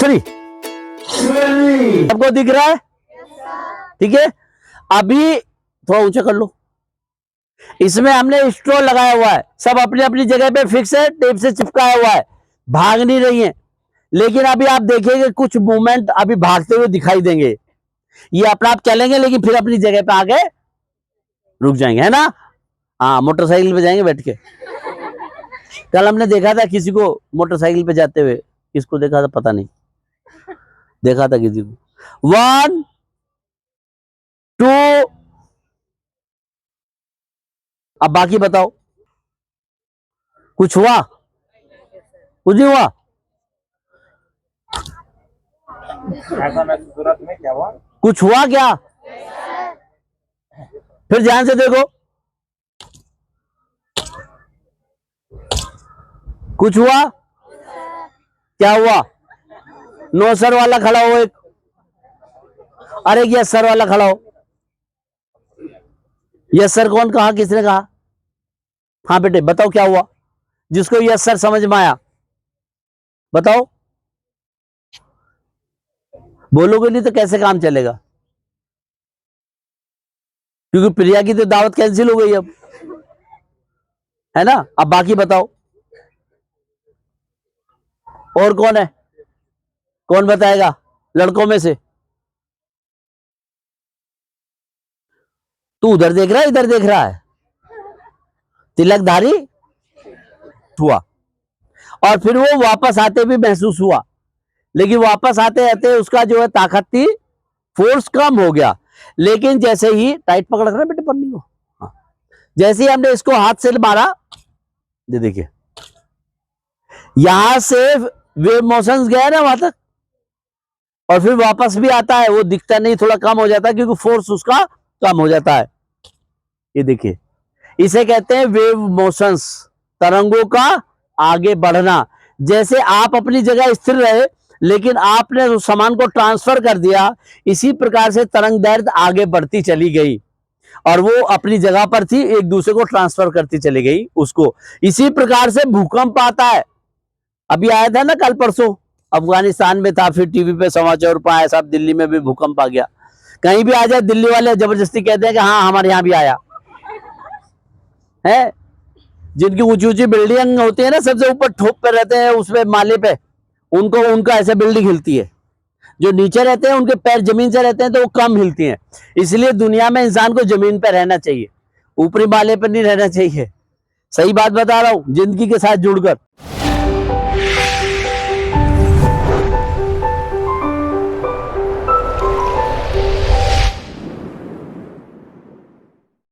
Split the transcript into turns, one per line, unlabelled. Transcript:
दूसरी सबको दिख रहा है? ठीक है, अभी थोड़ा ऊंचा कर लो। इसमें हमने स्ट्रॉ लगाया हुआ है, सब अपनी अपनी जगह पे फिक्स है, टेप से चिपकाया हुआ है, भाग नहीं रही है। लेकिन अभी आप देखेंगे कुछ मूवमेंट अभी भागते हुए दिखाई देंगे। ये अपना आप चलेंगे लेकिन फिर अपनी जगह पे आके रुक जाएंगे, है ना? हाँ, मोटरसाइकिल पे जाएंगे बैठ के। कल हमने देखा था किसी को मोटरसाइकिल पे जाते हुए, किसको देखा था पता नहीं, देखा था किसी को। 1 2, अब बाकी बताओ, कुछ हुआ? कुछ नहीं हुआ?
सूरत में क्या हुआ?
कुछ हुआ क्या? फिर ध्यान से देखो, कुछ हुआ? क्या हुआ? नो सर वाला खड़ा हो एक, अरे यस सर वाला खड़ा हो। यस सर कौन कहा, किसने कहा? हाँ बेटे बताओ क्या हुआ, जिसको यस सर समझ में आया बताओ। बोलोगे नहीं तो कैसे काम चलेगा? क्योंकि प्रिया की तो दावत कैंसिल हो गई अब, है ना? अब बाकी बताओ, और कौन है? कौन बताएगा लड़कों में से? तू उधर देख रहा है, इधर देख रहा है? तिलकधारी हुआ, और फिर वो वापस आते भी महसूस हुआ, लेकिन वापस आते आते उसका जो है ताकत थी, फोर्स कम हो गया। लेकिन जैसे ही टाइट पकड़ रखना बेटे पन्नी को, हाँ, जैसे ही हमने इसको हाथ से मारा, ये देखिए यहां से वेव मोशंस गया ना वहां तक, और फिर वापस भी आता है, वो दिखता नहीं, थोड़ा कम हो जाता है क्योंकि फोर्स उसका कम हो जाता है। ये देखिए, इसे कहते हैं वेव मोशंस, तरंगों का आगे बढ़ना। जैसे आप अपनी जगह स्थिर रहे लेकिन आपने उस सामान को ट्रांसफर कर दिया, इसी प्रकार से तरंग दैर्ध्य आगे बढ़ती चली गई और वो अपनी जगह पर थी, एक दूसरे को ट्रांसफर करती चली गई उसको। इसी प्रकार से भूकंप आता है। अभी आया था ना कल परसों, अफगानिस्तान में था, फिर टीवी पे समाचार पर आया, साहब दिल्ली में भी भूकंप आ गया। कहीं भी आ जाए दिल्ली वाले जबरदस्ती कहते हैं कि हाँ हमारे यहाँ भी आया है। जिनकी ऊंची ऊंची बिल्डिंग होती है ना, सबसे ऊपर ठोप पे रहते हैं, उसमें माले पे, उनको उनका ऐसे बिल्डिंग हिलती है। जो नीचे रहते हैं उनके पैर जमीन से रहते हैं तो वो कम हिलती हैं। इसलिए दुनिया में इंसान को जमीन पर रहना चाहिए, ऊपरी माले पर नहीं रहना चाहिए। सही बात बता रहा हूं जिंदगी के साथ जुड़कर।